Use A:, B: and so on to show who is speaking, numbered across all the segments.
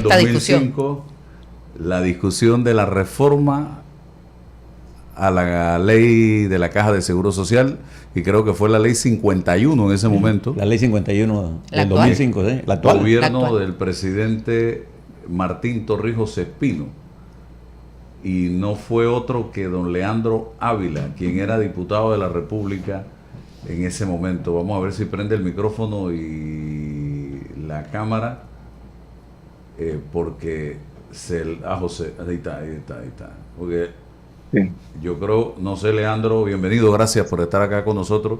A: esta discusión.
B: 2005, la discusión de la reforma a la ley de la Caja de Seguro Social, y creo que fue la ley 51 en ese momento.
C: La ley 51
A: La
C: del
A: actual.
C: 2005, ¿sí? La actual.
B: Gobierno del presidente Martín Torrijos Espino. Y no fue otro que don Leandro Ávila, quien era diputado de la República en ese momento. Vamos a ver si prende el micrófono y la cámara, porque José, ahí está. Porque sí. Yo creo, no sé, Leandro, bienvenido, gracias por estar acá con nosotros.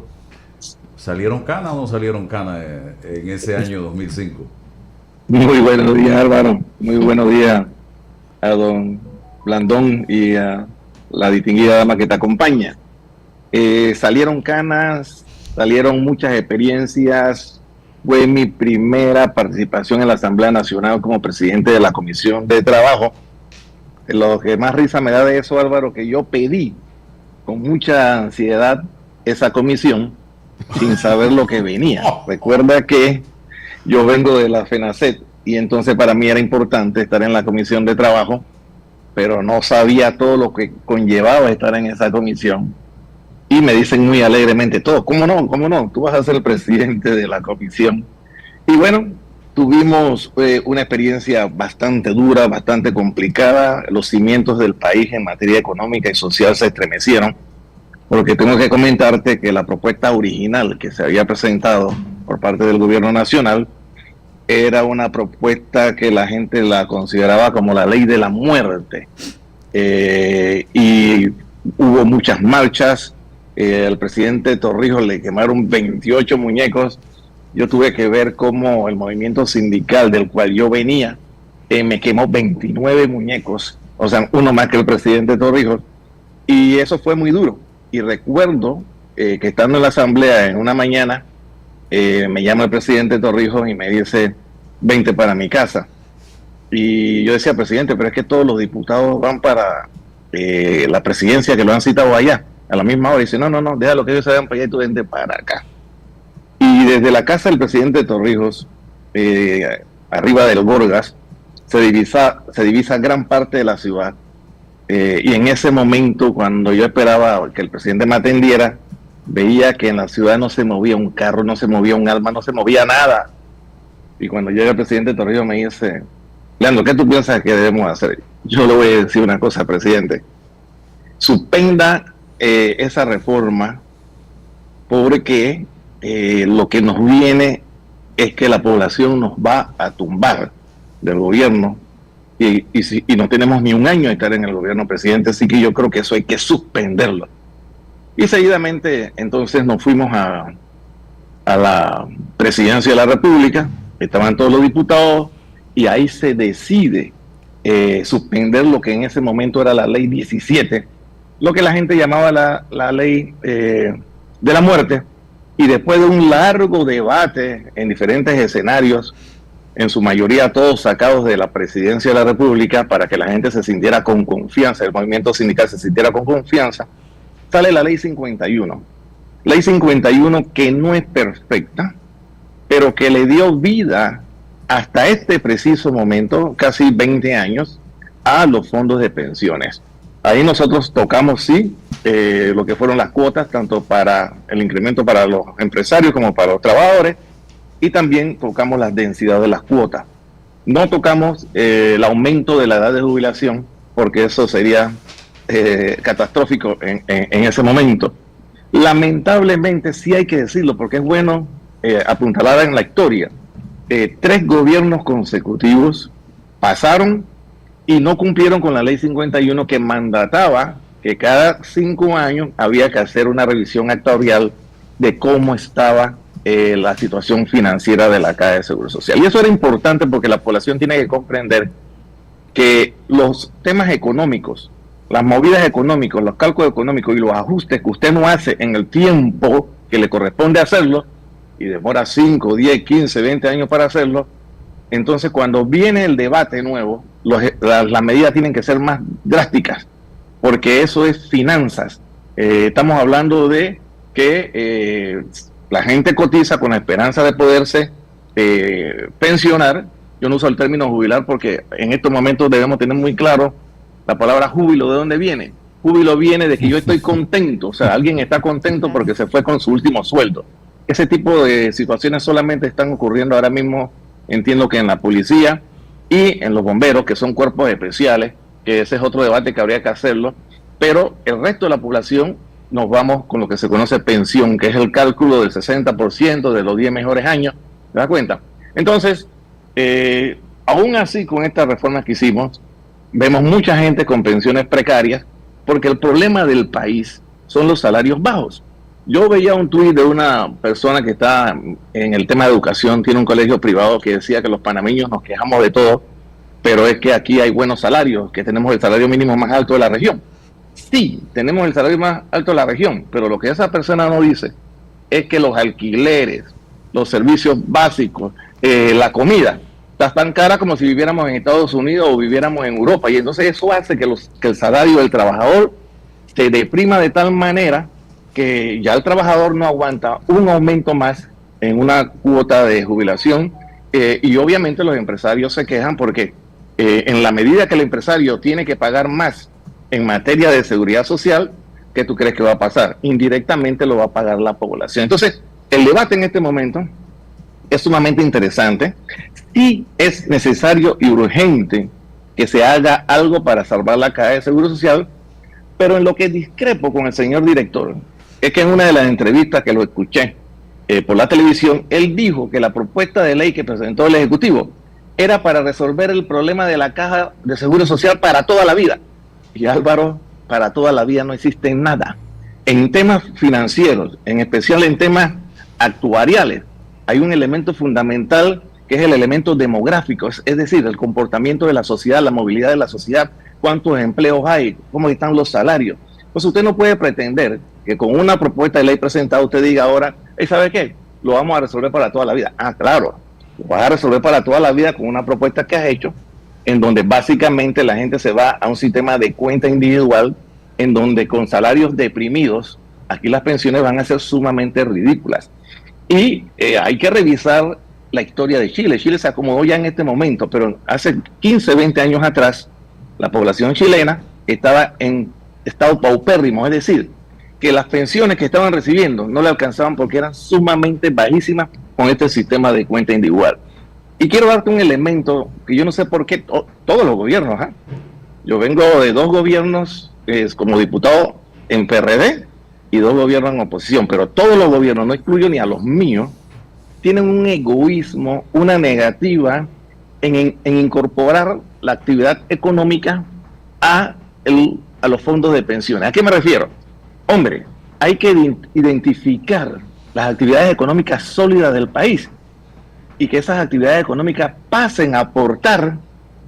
B: ¿Salieron canas o no salieron canas en ese año 2005?
D: Muy buenos días, Álvaro. Muy buenos días a don Blandón y a la distinguida dama que te acompaña. Salieron canas, salieron muchas experiencias. Fue mi primera participación en la Asamblea Nacional como presidente de la Comisión de Trabajo. Lo que más risa me da de eso, Álvaro, que yo pedí con mucha ansiedad esa comisión sin saber lo que venía. Recuerda que yo vengo de la FENACET y entonces para mí era importante estar en la Comisión de Trabajo, pero no sabía todo lo que conllevaba estar en esa comisión. Y me dicen muy alegremente todo, ¿cómo no? Tú vas a ser el presidente de la comisión. Y bueno, tuvimos una experiencia bastante dura, bastante complicada. Los cimientos del país en materia económica y social se estremecieron, porque tengo que comentarte que la propuesta original que se había presentado por parte del gobierno nacional era una propuesta que la gente la consideraba como la ley de la muerte. Y hubo muchas marchas. Al presidente Torrijos le quemaron 28 muñecos. Yo tuve que ver cómo el movimiento sindical del cual yo venía me quemó 29 muñecos, o sea, uno más que el presidente Torrijos, y eso fue muy duro. Y recuerdo que estando en la asamblea en una mañana, me llama el presidente Torrijos y me dice, 20 para mi casa. Y yo decía, presidente, pero es que todos los diputados van para la presidencia, que lo han citado allá a la misma hora. Y dice, no, déjalo que ellos se vayan para allá y tú vente para acá. Y desde la casa del presidente Torrijos, arriba del Gorgas, se divisa gran parte de la ciudad. Y en ese momento, cuando yo esperaba que el presidente me atendiera, veía que en la ciudad no se movía un carro, no se movía un alma, no se movía nada. Y cuando llega el presidente Torrijos me dice, Leandro, ¿qué tú piensas que debemos hacer? Yo le voy a decir una cosa, presidente. Suspenda esa reforma, porque lo que nos viene es que la población nos va a tumbar del gobierno y no tenemos ni un año de estar en el gobierno, presidente, así que yo creo que eso hay que suspenderlo. Y seguidamente entonces nos fuimos a la presidencia de la República, estaban todos los diputados y ahí se decide suspender lo que en ese momento era la ley 17, lo que la gente llamaba la ley de la muerte. Y después de un largo debate en diferentes escenarios, en su mayoría todos sacados de la presidencia de la República, para que la gente se sintiera con confianza, el movimiento sindical se sintiera con confianza, sale la ley 51. Ley 51 que no es perfecta, pero que le dio vida hasta este preciso momento, casi 20 años, a los fondos de pensiones. Ahí nosotros tocamos, sí, lo que fueron las cuotas, tanto para el incremento para los empresarios como para los trabajadores, y también tocamos la densidad de las cuotas. No tocamos el aumento de la edad de jubilación, porque eso sería catastrófico en ese momento. Lamentablemente, sí hay que decirlo, porque es bueno apuntalar en la historia. 3 gobiernos consecutivos pasaron y no cumplieron con la ley 51, que mandataba que cada 5 años había que hacer una revisión actuarial de cómo estaba la situación financiera de la Caja de Seguro Social. Y eso era importante porque la población tiene que comprender que los temas económicos, las movidas económicas, los cálculos económicos y los ajustes que usted no hace en el tiempo que le corresponde hacerlo, y demora 5, 10, 15, 20 años para hacerlo, entonces cuando viene el debate nuevo, las medidas tienen que ser más drásticas, porque eso es finanzas. Estamos hablando de que la gente cotiza con la esperanza de poderse pensionar, Yo no uso el término jubilar porque en estos momentos debemos tener muy claro la palabra júbilo, ¿de dónde viene? Júbilo viene de que yo estoy contento, o sea, alguien está contento porque se fue con su último sueldo. Ese tipo de situaciones solamente están ocurriendo ahora mismo, entiendo que en la policía y en los bomberos, que son cuerpos especiales, que ese es otro debate que habría que hacerlo, pero el resto de la población nos vamos con lo que se conoce pensión, que es el cálculo del 60% de los 10 mejores años, ¿te das cuenta? Entonces, aún así con estas reformas que hicimos, vemos mucha gente con pensiones precarias, porque el problema del país son los salarios bajos. Yo veía un tuit de una persona que está en el tema de educación, tiene un colegio privado, que decía que los panameños nos quejamos de todo, pero es que aquí hay buenos salarios, que tenemos el salario mínimo más alto de la región. Sí, tenemos el salario más alto de la región, pero lo que esa persona no dice es que los alquileres, los servicios básicos, la comida, está tan cara como si viviéramos en Estados Unidos o viviéramos en Europa. Y entonces eso hace que el salario del trabajador se deprima de tal manera que ya el trabajador no aguanta un aumento más en una cuota de jubilación, y obviamente los empresarios se quejan porque en la medida que el empresario tiene que pagar más en materia de seguridad social, ¿qué tú crees que va a pasar? Indirectamente lo va a pagar la población. Entonces, el debate en este momento es sumamente interesante. Sí es necesario y urgente que se haga algo para salvar la caja de seguro social, pero en lo que discrepo con el señor director es que en una de las entrevistas que lo escuché por la televisión, él dijo que la propuesta de ley que presentó el Ejecutivo era para resolver el problema de la caja de seguro social para toda la vida. Y Álvaro, para toda la vida no existe nada. En temas financieros, en especial en temas actuariales, hay un elemento fundamental que es el elemento demográfico, es decir, el comportamiento de la sociedad, la movilidad de la sociedad, cuántos empleos hay, cómo están los salarios. Pues usted no puede pretender que con una propuesta de ley presentada usted diga ahora, ¿sabe qué? Lo vamos a resolver para toda la vida. Ah, claro, lo vas a resolver para toda la vida con una propuesta que has hecho, en donde básicamente la gente se va a un sistema de cuenta individual, en donde con salarios deprimidos, aquí las pensiones van a ser sumamente ridículas. Y hay que revisar la historia de Chile. Chile se acomodó ya en este momento, pero hace 15, 20 años atrás, la población chilena estaba en estado paupérrimo, es decir, que las pensiones que estaban recibiendo no le alcanzaban porque eran sumamente bajísimas con este sistema de cuenta individual. Y quiero darte un elemento que yo no sé por qué todos los gobiernos, yo vengo de 2 gobiernos como diputado en PRD y 2 gobiernos en oposición, pero todos los gobiernos, no excluyo ni a los míos, tienen un egoísmo, una negativa en incorporar la actividad económica a los fondos de pensiones. ¿A qué me refiero? Hombre, hay que identificar las actividades económicas sólidas del país y que esas actividades económicas pasen a aportar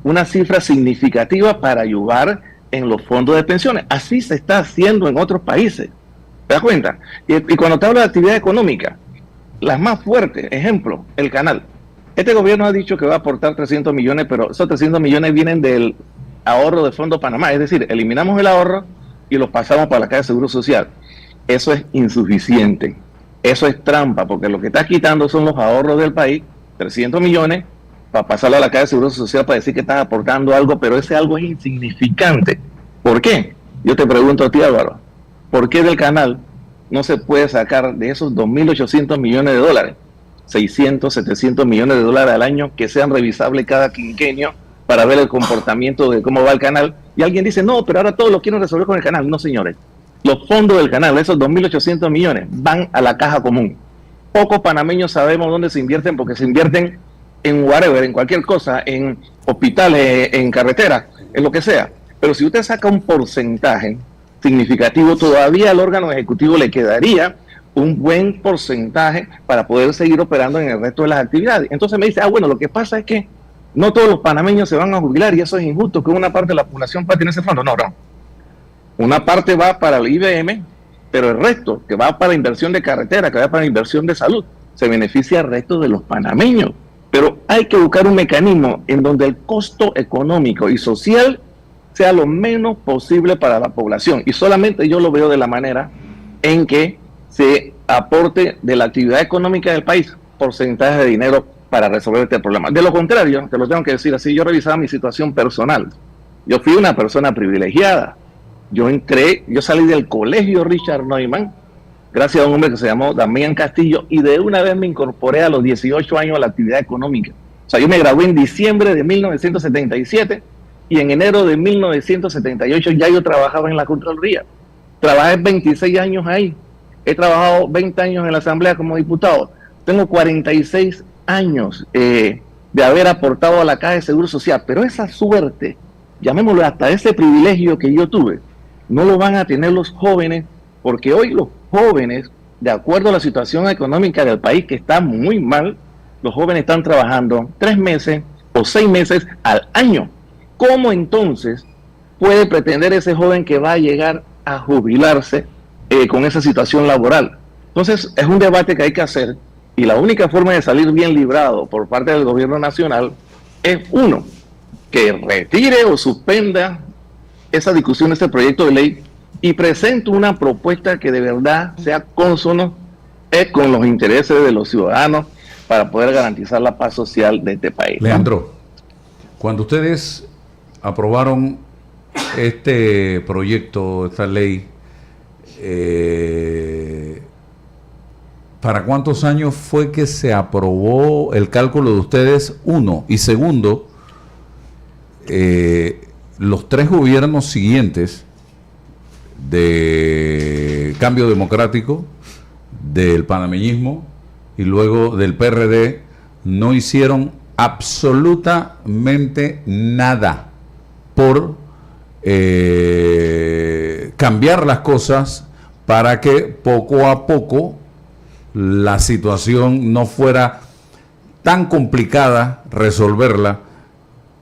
D: una cifra significativa para ayudar en los fondos de pensiones. Así se está haciendo en otros países. ¿Te das cuenta? Y cuando te hablo de actividad económica, las más fuertes, ejemplo, el canal. Este gobierno ha dicho que va a aportar 300 millones, pero esos 300 millones vienen del ahorro de Fondo Panamá. Es decir, eliminamos el ahorro y lo pasamos para la Caja de Seguro Social. Eso es insuficiente. Eso es trampa, porque lo que está quitando son los ahorros del país, 300 millones, para pasarlo a la Caja de Seguro Social para decir que estás aportando algo, pero ese algo es insignificante. ¿Por qué? Yo te pregunto a ti, Álvaro, ¿por qué del canal no se puede sacar de esos 2.800 millones de dólares, 600, 700 millones de dólares al año que sean revisables cada quinquenio para ver el comportamiento de cómo va el canal? Y alguien dice, no, pero ahora todo lo quieren resolver con el canal. No, señores. Los fondos del canal, esos 2.800 millones, van a la caja común. Pocos panameños sabemos dónde se invierten porque se invierten en whatever, en cualquier cosa, en hospitales, en carreteras, en lo que sea. Pero si usted saca un porcentaje significativo, todavía al órgano ejecutivo le quedaría un buen porcentaje para poder seguir operando en el resto de las actividades. Entonces me dice, bueno, lo que pasa es que no todos los panameños se van a jubilar y eso es injusto, que una parte de la población pueda tener ese fondo. No. Una parte va para el IBM, pero el resto, que va para inversión de carretera, que va para inversión de salud, se beneficia al resto de los panameños. Pero hay que buscar un mecanismo en donde el costo económico y social sea lo menos posible para la población. Y solamente yo lo veo de la manera en que se aporte de la actividad económica del país porcentaje de dinero para resolver este problema. De lo contrario, te lo tengo que decir así, yo revisaba mi situación personal. Yo fui una persona privilegiada. Yo salí del colegio Richard Neumann, gracias a un hombre que se llamó Damián Castillo, y de una vez me incorporé a los 18 años a la actividad económica. O sea, yo me gradué en diciembre de 1977 y en enero de 1978 ya yo trabajaba en la Contraloría. Trabajé 26 años ahí. He trabajado 20 años en la Asamblea como diputado. Tengo 46 años de haber aportado a la Caja de Seguro Social, pero esa suerte, llamémoslo hasta ese privilegio que yo tuve, no lo van a tener los jóvenes, porque hoy los jóvenes, de acuerdo a la situación económica del país que está muy mal, los jóvenes están trabajando 3 meses o 6 meses al año. ¿Cómo entonces puede pretender ese joven que va a llegar a jubilarse con esa situación laboral? Entonces es un debate que hay que hacer, y la única forma de salir bien librado por parte del gobierno nacional es, uno, que retire o suspenda esa discusión, este proyecto de ley, y presente una propuesta que de verdad sea consono con los intereses de los ciudadanos para poder garantizar la paz social de este país.
B: Leandro, cuando ustedes aprobaron este proyecto, esta ley, ¿para cuántos años fue que se aprobó el cálculo de ustedes? Uno. Y segundo, los 3 gobiernos siguientes de Cambio Democrático, del panameñismo y luego del PRD no hicieron absolutamente nada por cambiar las cosas para que poco a poco la situación no fuera tan complicada resolverla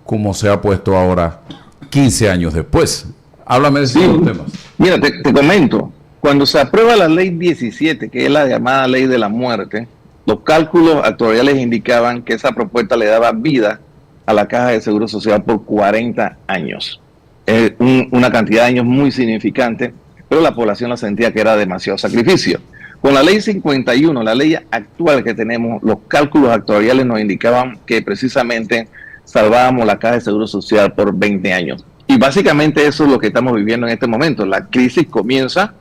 B: como se ha puesto ahora 15 años después. Háblame de esos temas.
D: Mira, te comento, cuando se aprueba la ley 17, que es la llamada ley de la muerte, los cálculos actuariales indicaban que esa propuesta le daba vida a la Caja de Seguro Social por 40 años. Es una cantidad de años muy significante, pero la población la sentía que era demasiado sacrificio. Con la ley 51, la ley actual que tenemos, los cálculos actuariales nos indicaban que precisamente salvábamos la Caja de Seguro Social por 20 años. Y básicamente eso es lo que estamos viviendo en este momento. La crisis comienza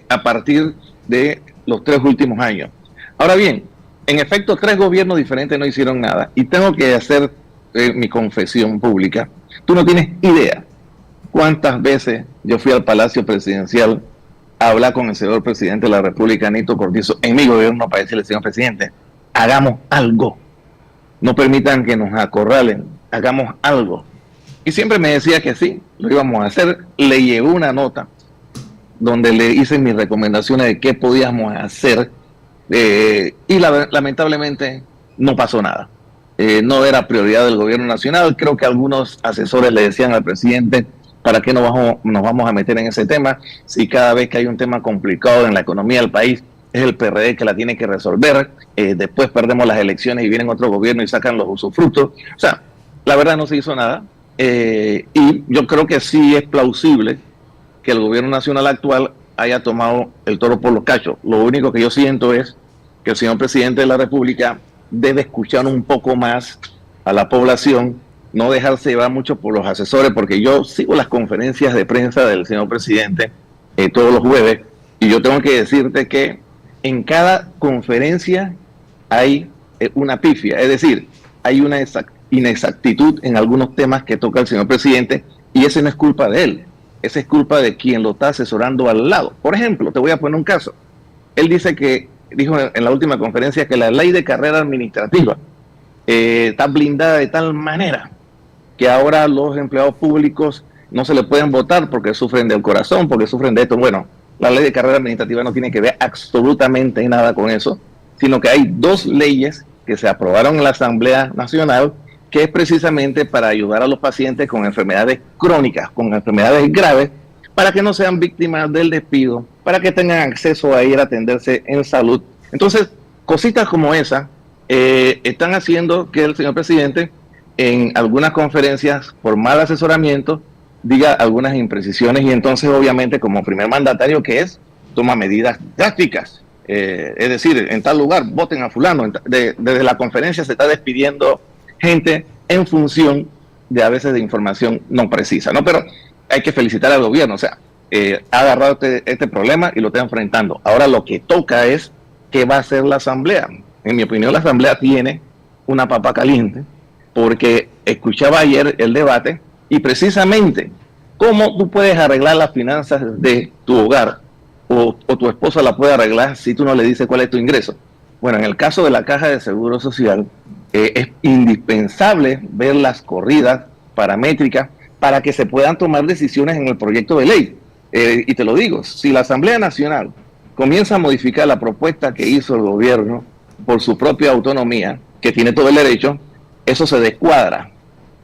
D: a partir de los 3 últimos años. Ahora bien, en efecto, 3 gobiernos diferentes no hicieron nada. Y tengo que hacer mi confesión pública. Tú no tienes idea cuántas veces yo fui al Palacio Presidencial a hablar con el señor presidente de la República, Nito Cortizo, en mi gobierno, para decirle, señor presidente, hagamos algo. No permitan que nos acorralen, hagamos algo. Y siempre me decía que sí, lo íbamos a hacer. Le llevé una nota donde le hice mis recomendaciones de qué podíamos hacer, y lamentablemente no pasó nada. No era prioridad del gobierno nacional. Creo que algunos asesores le decían al presidente, ¿para qué nos vamos a meter en ese tema? Si cada vez que hay un tema complicado en la economía del país, es el PRD que la tiene que resolver. Después perdemos las elecciones y vienen otro gobierno y sacan los usufructos. O sea, la verdad no se hizo nada. Y yo creo que sí es plausible que el gobierno nacional actual haya tomado el toro por los cachos. Lo único que yo siento es que el señor presidente de la República debe escuchar un poco más a la población, no dejarse llevar mucho por los asesores, porque yo sigo las conferencias de prensa del señor presidente todos los jueves, y yo tengo que decirte que en cada conferencia hay una pifia, es decir, hay una inexactitud en algunos temas que toca el señor presidente, y ese no es culpa de él, esa es culpa de quien lo está asesorando al lado. Por ejemplo, te voy a poner un caso. Él dijo en la última conferencia que la ley de carrera administrativa está blindada de tal manera que ahora los empleados públicos no se le pueden votar porque sufren del corazón, porque sufren de esto. Bueno, la ley de carrera administrativa no tiene que ver absolutamente nada con eso, sino que hay 2 leyes que se aprobaron en la Asamblea Nacional, que es precisamente para ayudar a los pacientes con enfermedades crónicas, con enfermedades graves, para que no sean víctimas del despido, para que tengan acceso a ir a atenderse en salud. Entonces, cositas como esa están haciendo que el señor presidente, en algunas conferencias, por mal asesoramiento, diga algunas imprecisiones, y entonces obviamente como primer mandatario que es, toma medidas drásticas. es decir, en tal lugar voten a fulano. Desde la conferencia se está despidiendo gente en función de a veces de información no precisa, ¿no? Pero hay que felicitar al gobierno, o sea, ha agarrado este problema y lo está enfrentando. Ahora lo que toca es qué va a hacer la Asamblea. En mi opinión, la Asamblea tiene una papa caliente, porque escuchaba ayer el debate y precisamente cómo tú puedes arreglar las finanzas de tu hogar o tu esposa la puede arreglar si tú no le dices cuál es tu ingreso. Bueno, en el caso de la Caja de Seguro Social, es indispensable ver las corridas paramétricas para que se puedan tomar decisiones en el proyecto de ley. Y te lo digo, si la Asamblea Nacional comienza a modificar la propuesta que hizo el gobierno por su propia autonomía, que tiene todo el derecho, eso se descuadra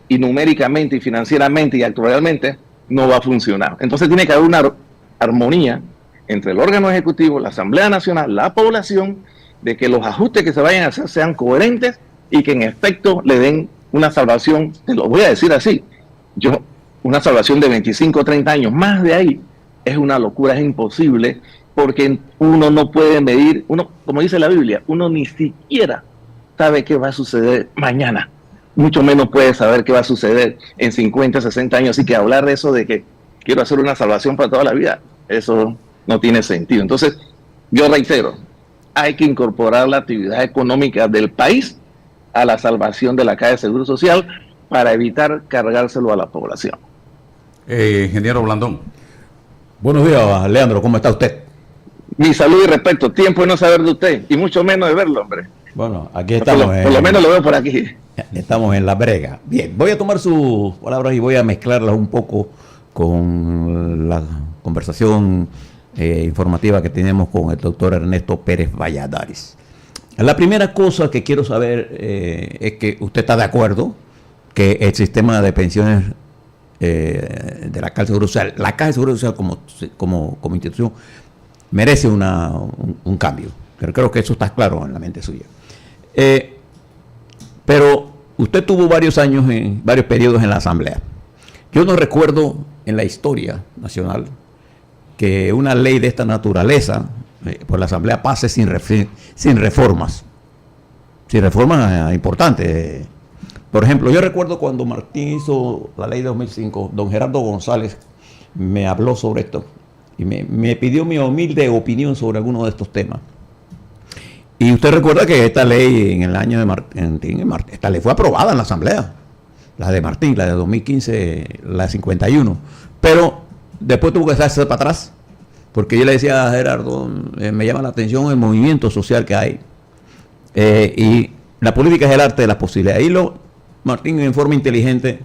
D: y numéricamente y financieramente y actualmente no va a funcionar. Entonces tiene que haber una armonía entre el órgano ejecutivo, la Asamblea Nacional, la población, de que los ajustes que se vayan a hacer sean coherentes y que en efecto le den una salvación, te lo voy a decir así, una salvación de 25 o 30 años, más de ahí es una locura, es imposible, porque uno no puede medir, como dice la Biblia, uno ni siquiera sabe qué va a suceder mañana, mucho menos puede saber qué va a suceder en 50, 60 años, así que hablar de eso de que quiero hacer una salvación para toda la vida, eso no tiene sentido. Entonces, yo reitero, hay que incorporar la actividad económica del país a la salvación de la Caja de Seguro Social para evitar cargárselo a la población.
B: Ingeniero Blandón.
C: Buenos días, Leandro, ¿cómo está usted?
D: Mi salud y respeto, tiempo de no saber de usted, y mucho menos de verlo, hombre.
C: Bueno, aquí estamos.
D: Por lo menos lo veo por aquí.
C: Estamos en la brega. Bien, voy a tomar sus palabras y voy a mezclarlas un poco con la conversación informativa que tenemos con el doctor Ernesto Pérez Valladares. La primera cosa que quiero saber es que usted está de acuerdo que el sistema de pensiones de la Caja de Seguro Social, la Caja de Seguro Social como institución, merece un cambio. Pero creo que eso está claro en la mente suya. Pero usted tuvo varios periodos en la Asamblea. Yo no recuerdo en la historia nacional que una ley de esta naturaleza por la Asamblea pase sin reformas. Sin reformas importantes. Por ejemplo, yo recuerdo cuando Martín hizo la ley de 2005, don Gerardo González me habló sobre esto y me pidió mi humilde opinión sobre algunos de estos temas. Y usted recuerda que esta ley en el año de Martín, esta ley fue aprobada en la Asamblea, la de Martín, la de 2015, la de 51, pero después tuvo que hacerse para atrás, porque yo le decía a Gerardo, me llama la atención el movimiento social que hay, y la política es el arte de las posibilidades. Y Martín en forma inteligente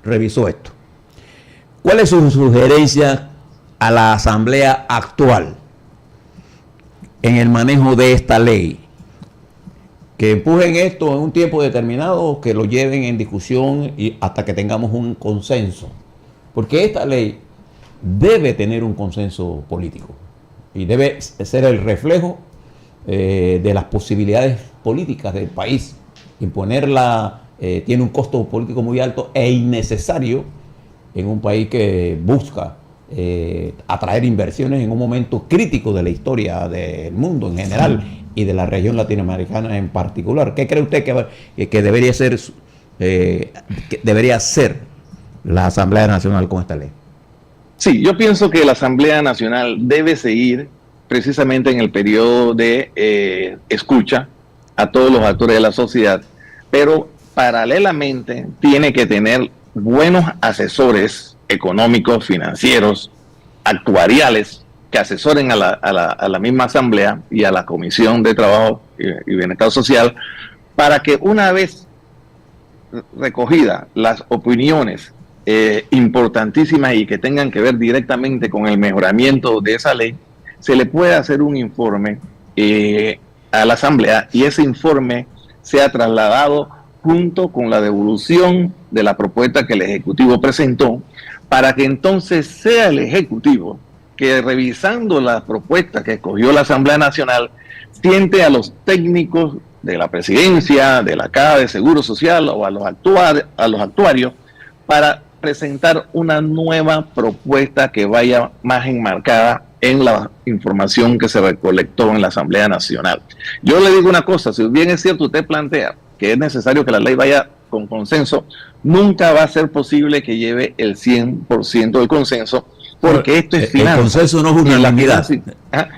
C: revisó esto. ¿Cuál es su sugerencia a la Asamblea actual en el manejo de esta ley? Que empujen esto en un tiempo determinado, que lo lleven en discusión y hasta que tengamos un consenso. Porque esta ley debe tener un consenso político y debe ser el reflejo de las posibilidades políticas del país. Imponerla tiene un costo político muy alto e innecesario en un país que busca atraer inversiones en un momento crítico de la historia del mundo en general y de la región latinoamericana en particular. ¿Qué cree usted que debería ser la Asamblea Nacional con esta ley?
D: Sí, yo pienso que la Asamblea Nacional debe seguir precisamente en el periodo de escucha a todos los actores de la sociedad, pero paralelamente tiene que tener buenos asesores económicos, financieros, actuariales, que asesoren a la misma Asamblea y a la Comisión de Trabajo y Bienestar Social, para que una vez recogidas las opiniones importantísimas y que tengan que ver directamente con el mejoramiento de esa ley, se le puede hacer un informe a la Asamblea y ese informe sea trasladado junto con la devolución de la propuesta que el Ejecutivo presentó, para que entonces sea el Ejecutivo que, revisando la propuesta que escogió la Asamblea Nacional, siente a los técnicos de la Presidencia, de la Caja de Seguro Social o a los actuarios para presentar una nueva propuesta que vaya más enmarcada en la información que se recolectó en la Asamblea Nacional. Yo le digo una cosa, si bien es cierto usted plantea que es necesario que la ley vaya con consenso, nunca va a ser posible que lleve el 100% del consenso, porque esto es finanzas.
C: El consenso no es unanimidad.
D: Y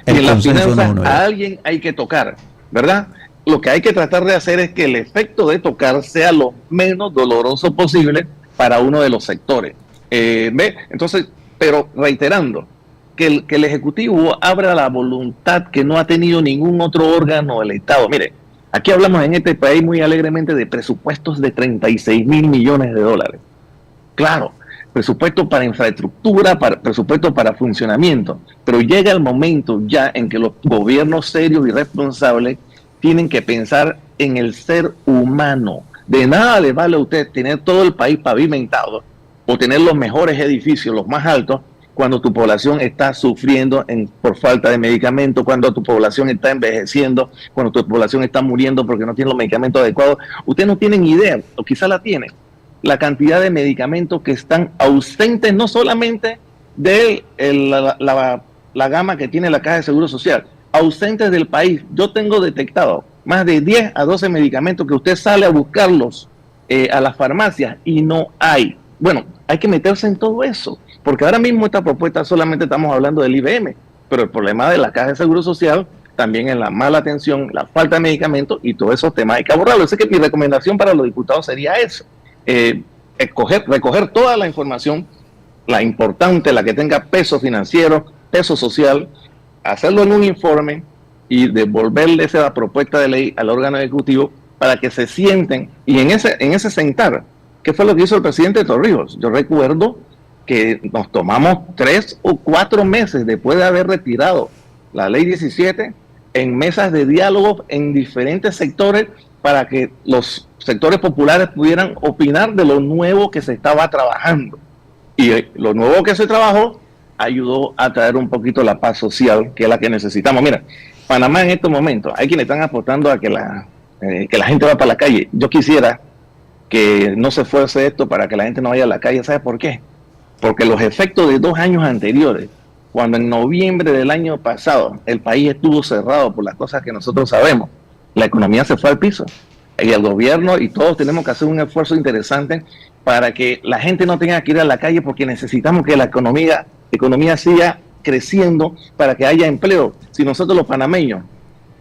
D: en las finanzas a alguien hay que tocar, ¿verdad? Lo que hay que tratar de hacer es que el efecto de tocar sea lo menos doloroso posible para uno de los sectores. ¿Ve? Entonces, pero reiterando, que el Ejecutivo abra la voluntad que no ha tenido ningún otro órgano del Estado. Mire, aquí hablamos en este país muy alegremente de presupuestos de 36 mil millones de dólares. Claro, presupuesto para infraestructura, presupuesto para funcionamiento, pero llega el momento ya en que los gobiernos serios y responsables tienen que pensar en el ser humano. De nada le vale a usted tener todo el país pavimentado o tener los mejores edificios, los más altos, cuando tu población está sufriendo por falta de medicamentos, cuando tu población está envejeciendo, cuando tu población está muriendo porque no tiene los medicamentos adecuados. Ustedes no tienen idea, o quizá la tienen, la cantidad de medicamentos que están ausentes, no solamente de la gama que tiene la Caja de Seguro Social, ausentes del país. Yo tengo detectado más de 10 a 12 medicamentos que usted sale a buscarlos a las farmacias y no hay. Bueno, hay que meterse en todo eso, porque ahora mismo esta propuesta solamente estamos hablando del IBM, pero el problema de la Caja de Seguro Social también es la mala atención, la falta de medicamentos y todos esos temas hay que abordarlo. Así que mi recomendación para los diputados sería eso, recoger toda la información, la importante, la que tenga peso financiero, peso social, hacerlo en un informe y devolverle esa propuesta de ley al órgano ejecutivo para que se sienten y en ese sentar, ¿qué fue lo que hizo el presidente Torrijos? Yo recuerdo que nos tomamos 3 o 4 meses después de haber retirado la ley 17 en mesas de diálogo en diferentes sectores para que los sectores populares pudieran opinar de lo nuevo que se estaba trabajando. Y lo nuevo que se trabajó ayudó a traer un poquito la paz social, que es la que necesitamos. Mira, Panamá en estos momentos, hay quienes están apostando a que la gente va para la calle. Yo quisiera que no se fuerce esto para que la gente no vaya a la calle. ¿Sabe por qué? Porque los efectos de 2 años anteriores, cuando en noviembre del año pasado el país estuvo cerrado por las cosas que nosotros sabemos, la economía se fue al piso. Y el gobierno y todos tenemos que hacer un esfuerzo interesante para que la gente no tenga que ir a la calle, porque necesitamos que la economía siga creciendo para que haya empleo. Si nosotros los panameños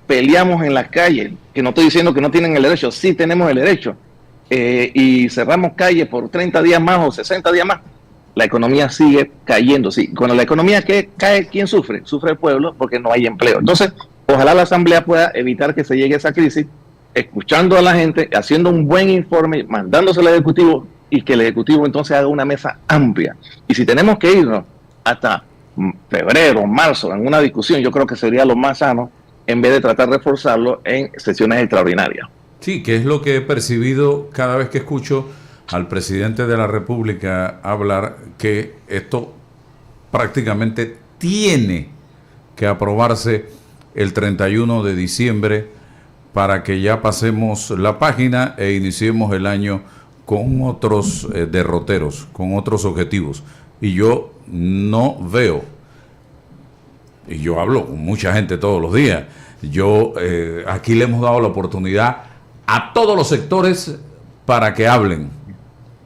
D: peleamos en las calles, que no estoy diciendo que no tienen el derecho, sí tenemos el derecho, y cerramos calles por 30 días más o 60 días más, la economía sigue cayendo. Sí, cuando la economía cae, ¿quién sufre? Sufre el pueblo, porque no hay empleo. Entonces, ojalá la Asamblea pueda evitar que se llegue a esa crisis, escuchando a la gente, haciendo un buen informe, mandándoselo al Ejecutivo, y que el Ejecutivo entonces haga una mesa amplia. Y si tenemos que irnos hasta febrero, marzo, en una discusión, yo creo que sería lo más sano, en vez de tratar de reforzarlo en sesiones extraordinarias.
B: Sí, que es lo que he percibido cada vez que escucho al presidente de la República hablar, que esto prácticamente tiene que aprobarse el 31 de diciembre para que ya pasemos la página e iniciemos el año con otros derroteros, con otros objetivos. Y yo no veo, y yo hablo con mucha gente todos los días, aquí le hemos dado la oportunidad a todos los sectores para que hablen,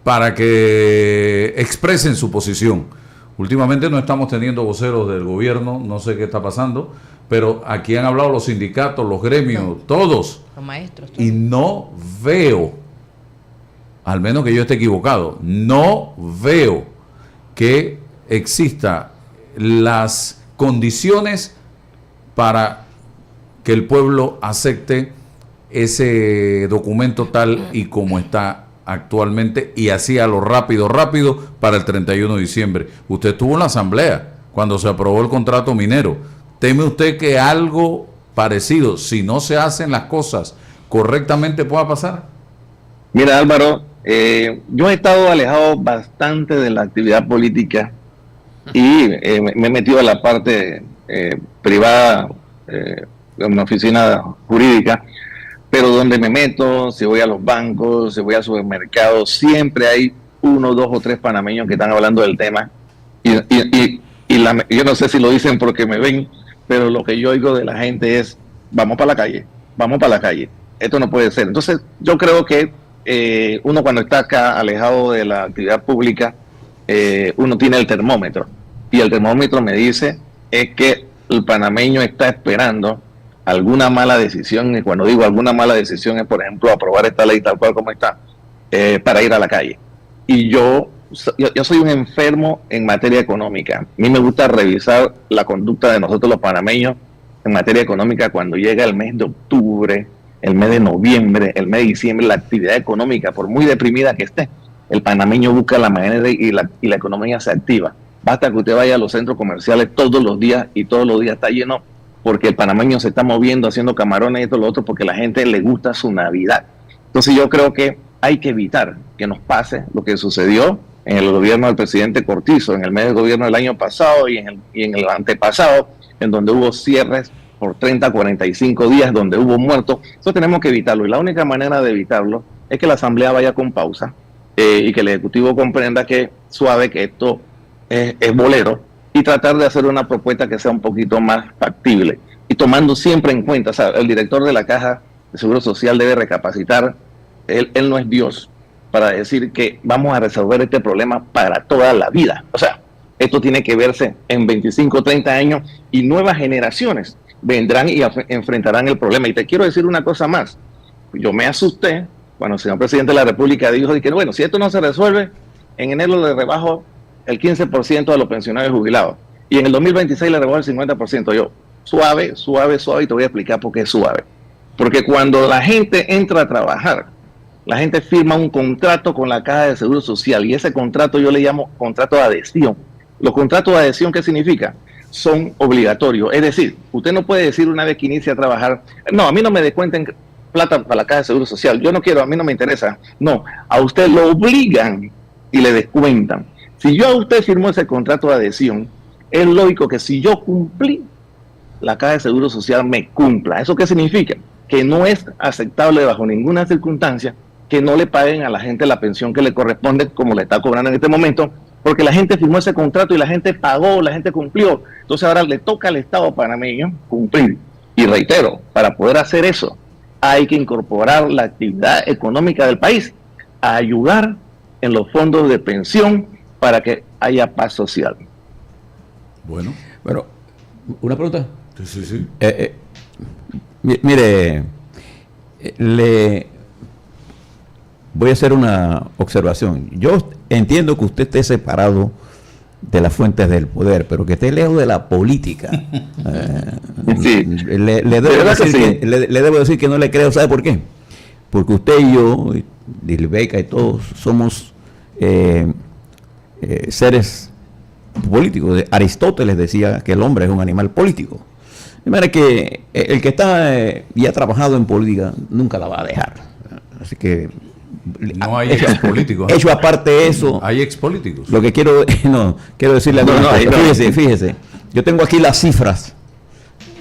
B: para que expresen su posición. Últimamente no estamos teniendo voceros del gobierno, no sé qué está pasando, pero aquí han hablado los sindicatos, los gremios, todos.
A: Los maestros.
B: Y no veo, al menos que yo esté equivocado, no veo que exista las condiciones para que el pueblo acepte ese documento tal y como está actualmente, y así a lo rápido para el 31 de diciembre. Usted estuvo en la Asamblea cuando se aprobó el contrato minero. ¿Teme usted que algo parecido, si no se hacen las cosas correctamente, pueda pasar?
D: Mira, Álvaro, yo he estado alejado bastante de la actividad política y me he metido a la parte privada de una oficina jurídica, pero donde me meto, si voy a los bancos, si voy al supermercado, siempre hay 1, 2 o 3 panameños que están hablando del tema y yo no sé si lo dicen porque me ven, pero lo que yo oigo de la gente es, vamos para la calle, vamos para la calle. Esto no puede ser. Entonces, yo creo que uno cuando está acá alejado de la actividad pública, uno tiene el termómetro. Y el termómetro me dice es que el panameño está esperando alguna mala decisión. Y cuando digo alguna mala decisión es, por ejemplo, aprobar esta ley tal cual como está, para ir a la calle. Y yo soy un enfermo en materia económica. A mí me gusta revisar la conducta de nosotros los panameños en materia económica cuando llega el mes de octubre, el mes de noviembre, el mes de diciembre. La actividad económica, por muy deprimida que esté, el panameño busca la manera y la economía se activa. Basta que usted vaya a los centros comerciales todos los días y todos los días está lleno, porque el panameño se está moviendo, haciendo camarones y esto y lo otro, porque a la gente le gusta su Navidad. Entonces yo creo que hay que evitar que nos pase lo que sucedió en el gobierno del presidente Cortizo, en el mes del gobierno del año pasado y en el antepasado, en donde hubo cierres por 30, 45 días, donde hubo muertos. Eso tenemos que evitarlo, y la única manera de evitarlo es que la Asamblea vaya con pausa y que el Ejecutivo comprenda que suave, que esto es bolero, y tratar de hacer una propuesta que sea un poquito más factible, y tomando siempre en cuenta, o sea, el director de la Caja de Seguro Social debe recapacitar. Él no es Dios para decir que vamos a resolver este problema para toda la vida. O sea, esto tiene que verse en 25, 30 años, y nuevas generaciones vendrán y enfrentarán el problema. Y te quiero decir una cosa más. Yo me asusté cuando el señor presidente de la República dijo que, bueno, si esto no se resuelve, en enero le rebajo el 15% a los pensionados jubilados, y en el 2026 le rebajo el 50%. Yo, suave, suave, suave, y te voy a explicar por qué es suave. Porque cuando la gente entra a trabajar, la gente firma un contrato con la Caja de Seguro Social, y ese contrato yo le llamo contrato de adhesión. Los contratos de adhesión, ¿qué significa? Son obligatorios. Es decir, usted no puede decir una vez que inicia a trabajar, no, a mí no me descuenten plata para la Caja de Seguro Social, yo no quiero, a mí no me interesa. No, a usted lo obligan y le descuentan. Si yo a usted firmó ese contrato de adhesión, es lógico que si yo cumplí, la Caja de Seguro Social me cumpla. ¿Eso qué significa? Que no es aceptable bajo ninguna circunstancia que no le paguen a la gente la pensión que le corresponde, como le está cobrando en este momento, porque la gente firmó ese contrato y la gente pagó, la gente cumplió. Entonces ahora le toca al Estado panameño cumplir. Y reitero, para poder hacer eso, hay que incorporar la actividad económica del país, a ayudar en los fondos de pensión para que haya paz social.
B: Bueno,
C: una pregunta.
B: Sí.
C: Mire, le voy a hacer una observación. Yo entiendo que usted esté separado de las fuentes del poder, pero que esté lejos de la política.
D: Sí.
C: Le debo decir que no le creo. ¿Sabe por qué? Porque usted y yo, Dilbeca y todos, somos seres políticos. Aristóteles decía que el hombre es un animal político. De manera que el que está y ha trabajado en política nunca la va a dejar. Así que
B: no hay expolíticos.
C: Hecho aparte eso.
B: Hay expolíticos.
C: Lo que quiero decirle fíjese. Yo tengo aquí las cifras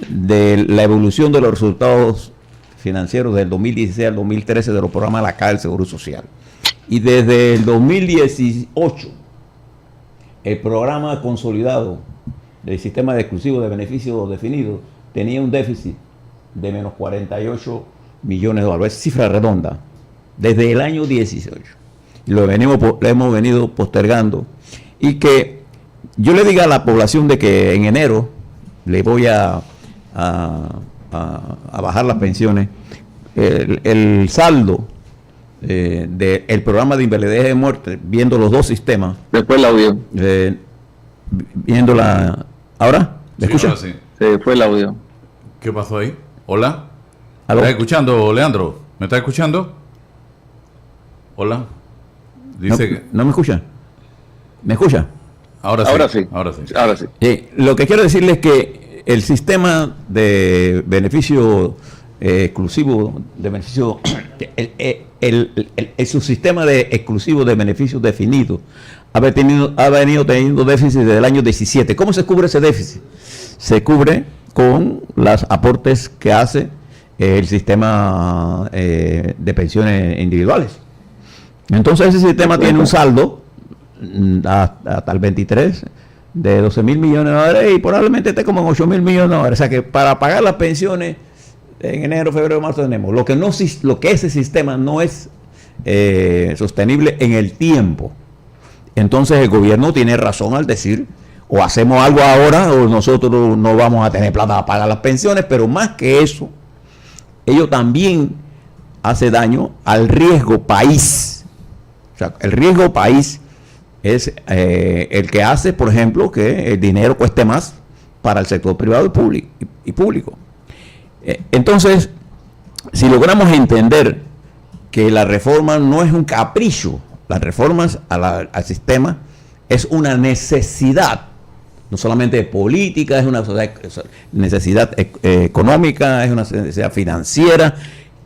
C: de la evolución de los resultados financieros del 2016 al 2013 de los programas de la Caja del Seguro Social. Y desde el 2018, el programa consolidado del sistema de exclusivo de beneficios definidos tenía un déficit de menos 48 millones de dólares. Es cifra redonda. Desde el año 18. Y lo hemos venido postergando. Y que yo le diga a la población de que en enero le voy a bajar las pensiones. El saldo del programa de invalidez de muerte, viendo los dos sistemas.
D: Después el audio.
C: Viendo la... ¿Ahora? ¿Me escucha?
B: Ahora sí.
D: Se fue el audio.
B: ¿Qué pasó ahí? ¿Hola?
C: ¿Aló?
B: ¿Me estás escuchando, Leandro? ¿Me estás escuchando? Hola. Dice que...
C: ¿No me escucha? ¿Me escucha?
B: Ahora sí.
D: Ahora sí.
C: Lo que quiero decirles es que el sistema de beneficio exclusivo de beneficio, el subsistema de exclusivo de beneficios definidos ha venido teniendo déficit desde el año 17. ¿Cómo se cubre ese déficit? Se cubre con los aportes que hace el sistema de pensiones individuales. Entonces ese sistema tiene un saldo hasta el 23 de 12.000 millones de dólares y probablemente esté como en 8.000 millones de dólares. O sea que para pagar las pensiones en enero, febrero, marzo tenemos. Lo que ese sistema no es sostenible en el tiempo. Entonces el gobierno tiene razón al decir, o hacemos algo ahora o nosotros no vamos a tener plata para pagar las pensiones, pero más que eso, ello también hace daño al riesgo país. O sea, el riesgo país es el que hace, por ejemplo, que el dinero cueste más para el sector privado y público. Entonces, si logramos entender que la reforma no es un capricho, las reformas al sistema es una necesidad, no solamente política, es una necesidad económica, es una necesidad financiera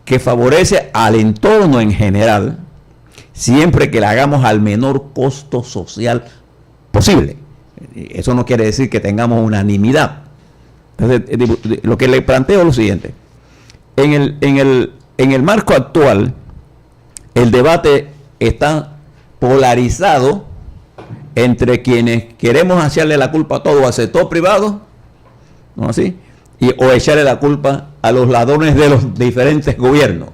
C: que favorece al entorno en general, siempre que la hagamos al menor costo social posible. Eso no quiere decir que tengamos unanimidad. Entonces, lo que le planteo es lo siguiente. En el marco actual, el debate está polarizado entre quienes queremos echarle la culpa a todo al sector privado, ¿no así? O echarle la culpa a los ladrones de los diferentes gobiernos.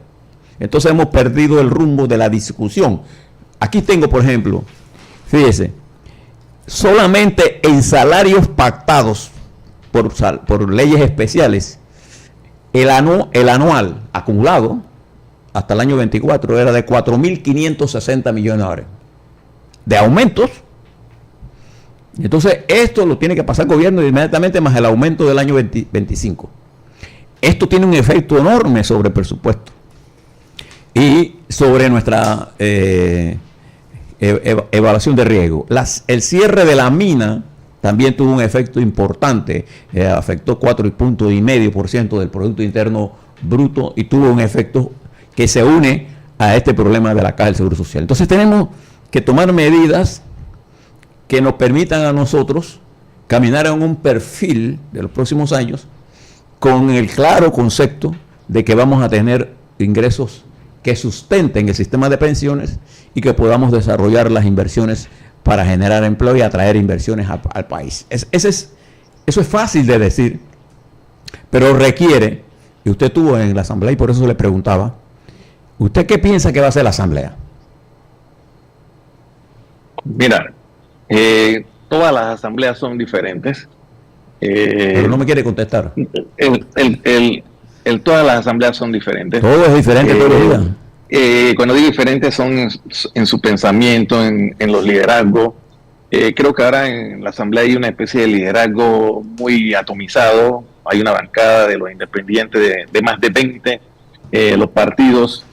C: Entonces hemos perdido el rumbo de la discusión. Aquí tengo, por ejemplo, fíjese, solamente en salarios pactados por leyes especiales, el anual acumulado hasta el año 24 era de 4.560 millones de dólares de aumentos. Entonces esto lo tiene que pasar el gobierno inmediatamente, más el aumento del año 25. Esto tiene un efecto enorme sobre el presupuesto y sobre nuestra evaluación de riesgo. El cierre de la mina también tuvo un efecto importante, afectó 4,5% del Producto Interno Bruto y tuvo un efecto que se une a este problema de la Caja del Seguro Social. Entonces tenemos que tomar medidas que nos permitan a nosotros caminar en un perfil de los próximos años con el claro concepto de que vamos a tener ingresos que sustenten el sistema de pensiones y que podamos desarrollar las inversiones para generar empleo y atraer inversiones al país. Eso es fácil de decir, pero requiere, y usted estuvo en la asamblea y por eso le preguntaba, ¿usted qué piensa que va a hacer la asamblea?
D: Mira, todas las asambleas son diferentes.
C: Pero no me quiere contestar.
D: Todas las asambleas son diferentes.
C: Todo es diferente todos los días.
D: Cuando digo diferentes son en su pensamiento, en los liderazgos. Creo que ahora en la asamblea hay una especie de liderazgo muy atomizado. Hay una bancada de los independientes de más de 20. Los partidos,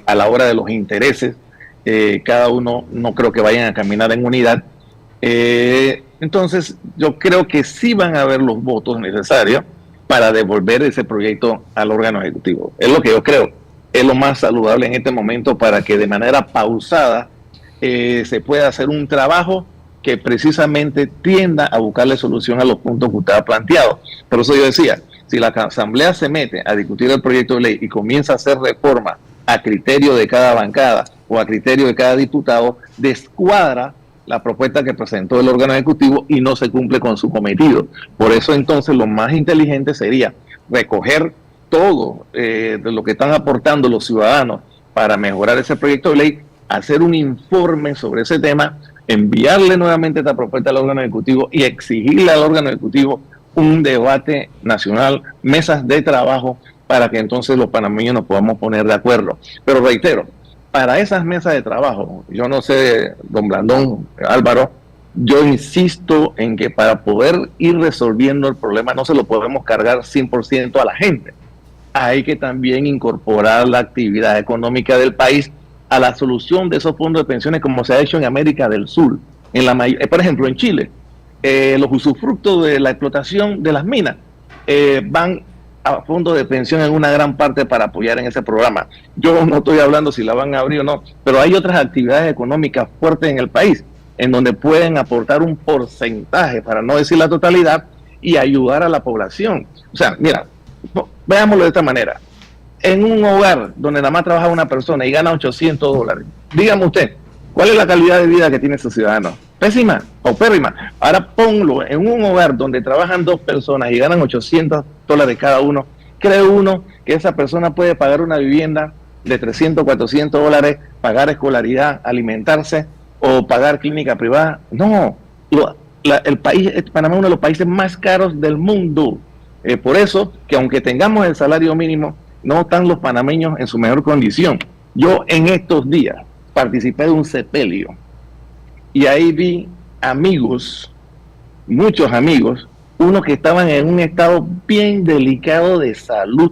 D: a la hora de los intereses, cada uno no creo que vayan a caminar en unidad. Entonces yo creo que sí van a haber los votos necesarios para devolver ese proyecto al órgano ejecutivo. Es lo que yo creo. Es lo más saludable en este momento para que de manera pausada se pueda hacer un trabajo que precisamente tienda a buscarle solución a los puntos que usted ha planteado. Por eso yo decía, si la asamblea se mete a discutir el proyecto de ley y comienza a hacer reformas a criterio de cada bancada o a criterio de cada diputado, descuadra la propuesta que presentó el órgano ejecutivo y no se cumple con su cometido. Por eso entonces lo más inteligente sería recoger todo de lo que están aportando los ciudadanos para mejorar ese proyecto de ley, hacer un informe sobre ese tema, enviarle nuevamente esta propuesta al órgano ejecutivo y exigirle al órgano ejecutivo un debate nacional, mesas de trabajo, para que entonces los panameños nos podamos poner de acuerdo. Pero reitero, para esas mesas de trabajo, yo no sé, don Blandón, Álvaro, yo insisto en que para poder ir resolviendo el problema no se lo podemos cargar 100% a la gente. Hay que también incorporar la actividad económica del país a la solución de esos fondos de pensiones, como se ha hecho en América del Sur. Por ejemplo, en Chile, los usufructos de la explotación de las minas van a fondos de pensión en una gran parte para apoyar en ese programa. Yo no estoy hablando si la van a abrir o no, pero hay otras actividades económicas fuertes en el país en donde pueden aportar un porcentaje, para no decir la totalidad, y ayudar a la población. O sea, mira, veámoslo de esta manera. En un hogar donde nada más trabaja una persona y gana $800, dígame usted, ¿cuál es la calidad de vida que tiene ese ciudadano? pésima, paupérrima. Ahora ponlo en un hogar donde trabajan 2 personas y ganan $800 cada uno. ¿Cree uno que esa persona puede pagar una vivienda de $300, $400, pagar escolaridad, alimentarse o pagar clínica privada? No, Panamá es uno de los países más caros del mundo. Por eso que aunque tengamos el salario mínimo, no están los panameños en su mejor condición. Yo en estos días participé de un sepelio y ahí vi amigos, muchos amigos, unos que estaban en un estado bien delicado de salud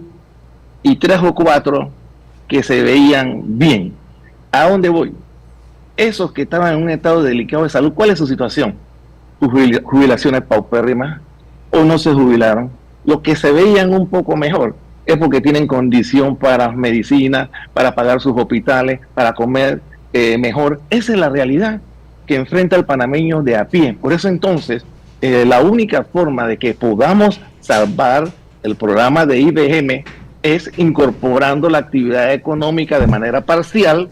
D: y 3 o 4 que se veían bien. ¿A dónde voy? Esos que estaban en un estado delicado de salud, ¿cuál es su situación? Sus jubilaciones paupérrimas o no se jubilaron. Los que se veían un poco mejor es porque tienen condición para medicina, para pagar sus hospitales, para comer mejor. Esa es la realidad que enfrenta el panameño de a pie. Por eso entonces, la única forma de que podamos salvar el programa de IBM es incorporando la actividad económica de manera parcial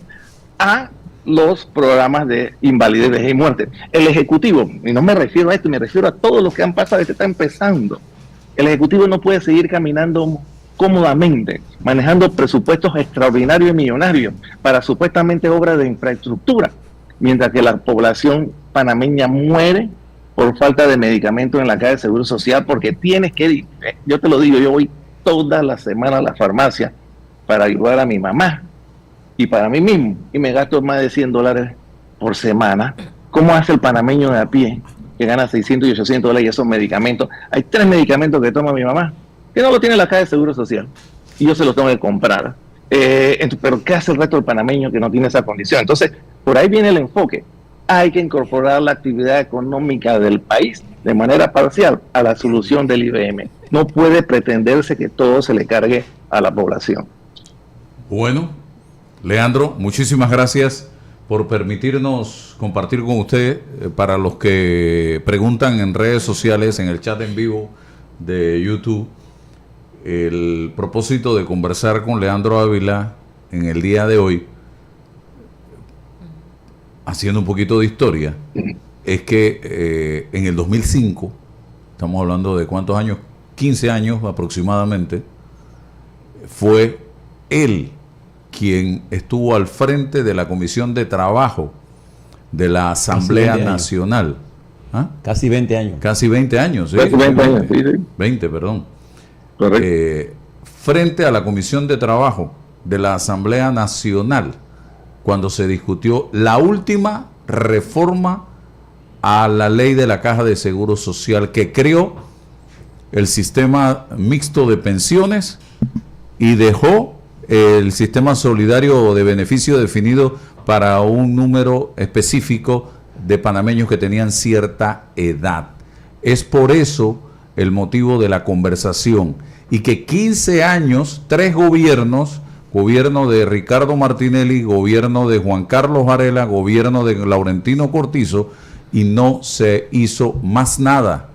D: a los programas de invalidez, vejez y muerte. El Ejecutivo, y no me refiero a esto, me refiero a todos los que han pasado, este está empezando. El Ejecutivo no puede seguir caminando cómodamente, manejando presupuestos extraordinarios y millonarios para supuestamente obras de infraestructura, mientras que la población panameña muere por falta de medicamentos en la caja de Seguro Social, porque tienes que, yo te lo digo, yo voy todas las semanas a la farmacia para ayudar a mi mamá y para mí mismo, y me gasto más de $100 por semana. ¿Cómo hace el panameño de a pie que gana $600 y $800 y esos medicamentos? Hay 3 medicamentos que toma mi mamá que no lo tiene la caja de Seguro Social y yo se los tengo que comprar. Pero ¿qué hace el resto del panameño que no tiene esa condición? Entonces, por ahí viene el enfoque. Hay que incorporar la actividad económica del país de manera parcial a la solución del IBM. No puede pretenderse que todo se le cargue a la población.
B: Bueno, Leandro, muchísimas gracias por permitirnos compartir con usted. Para los que preguntan en redes sociales, en el chat en vivo de YouTube, el propósito de conversar con Leandro Ávila en el día de hoy, haciendo un poquito de historia, es que en el 2005, estamos hablando de cuántos años, 15 años aproximadamente, fue él quien estuvo al frente de la Comisión de Trabajo de la Asamblea Nacional. ¿Ah?
C: Casi 20 años.
B: Casi 20 años, sí. 20, perdón. Frente a la Comisión de Trabajo de la Asamblea Nacional, cuando se discutió la última reforma a la ley de la Caja de Seguro Social que creó el sistema mixto de pensiones y dejó el sistema solidario de beneficio definido para un número específico de panameños que tenían cierta edad. Es por eso el motivo de la conversación, y que 15 años, 3 gobiernos, gobierno de Ricardo Martinelli, gobierno de Juan Carlos Varela, gobierno de Laurentino Cortizo, y no se hizo más nada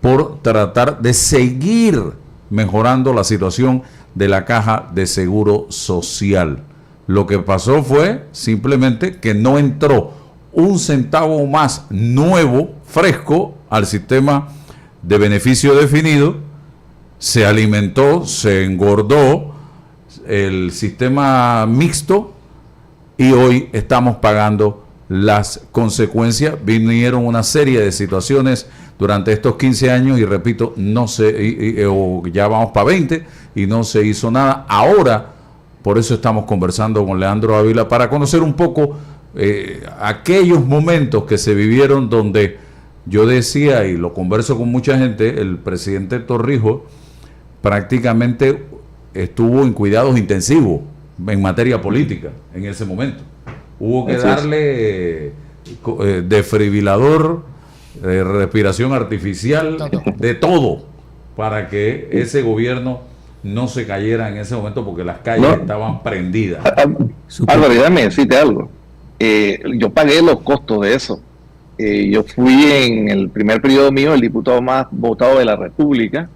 B: por tratar de seguir mejorando la situación de la Caja de Seguro Social. Lo que pasó fue simplemente que no entró un centavo más nuevo, fresco, al sistema de beneficio definido. Se alimentó, se engordó el sistema mixto y hoy estamos pagando las consecuencias. Vinieron una serie de situaciones durante estos 15 años y repito, no se, ya vamos para 20 y no se hizo nada. Ahora, por eso estamos conversando con Leandro Ávila para conocer un poco aquellos momentos que se vivieron donde yo decía, y lo converso con mucha gente, el presidente Torrijos prácticamente estuvo en cuidados intensivos en materia política en ese momento. Hubo que darle desfibrilador, respiración artificial, de todo, para que ese gobierno no se cayera en ese momento, porque las calles estaban prendidas.
D: Álvaro, déjame decirte algo. Yo pagué los costos de eso. Yo fui en el primer periodo mío el diputado más votado de la República.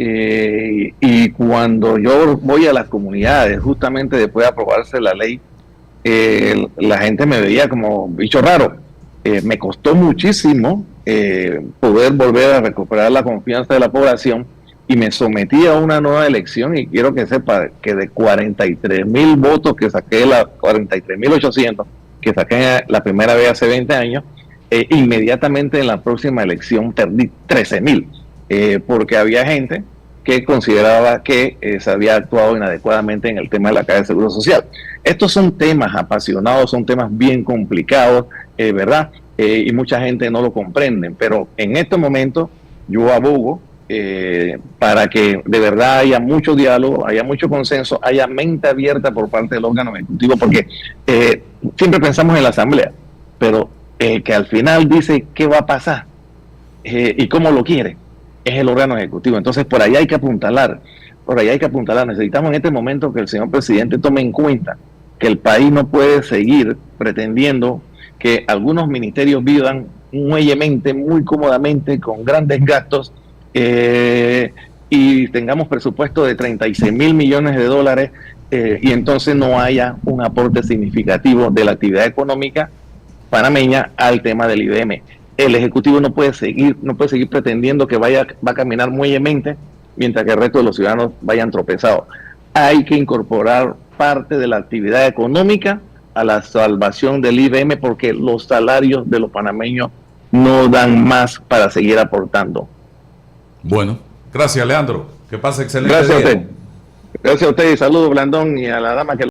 D: Y cuando yo voy a las comunidades, justamente después de aprobarse la ley, la gente me veía como bicho raro, Me costó muchísimo poder volver a recuperar la confianza de la población y me sometí a una nueva elección y quiero que sepa que de 43,000 votos que saqué, 43,800 que saqué la primera vez hace 20 años, inmediatamente en la próxima elección perdí 13,000, porque había gente que consideraba que se había actuado inadecuadamente en el tema de la Caja de Seguro Social. Estos son temas apasionados, son temas bien complicados, ¿verdad? Y mucha gente no lo comprende, pero en estos momentos yo abogo para que de verdad haya mucho diálogo, haya mucho consenso, haya mente abierta por parte del órgano ejecutivo, porque siempre pensamos en la Asamblea, pero el que al final dice qué va a pasar y cómo lo quiere es el órgano ejecutivo. Entonces por ahí hay que apuntalar, necesitamos en este momento que el señor presidente tome en cuenta que el país no puede seguir pretendiendo que algunos ministerios vivan muellemente, muy cómodamente, con grandes gastos, y tengamos presupuesto de 36,000 millones de dólares y entonces no haya un aporte significativo de la actividad económica panameña al tema del IBM. El Ejecutivo no puede seguir pretendiendo que va a caminar muellemente mientras que el resto de los ciudadanos vayan tropezados. Hay que incorporar parte de la actividad económica a la salvación del IBM porque los salarios de los panameños no dan más para seguir aportando.
B: Bueno, gracias, Leandro. Que pase excelente
D: Gracias
B: día.
D: a usted. Gracias a usted y saludos, Blandón, y a la dama que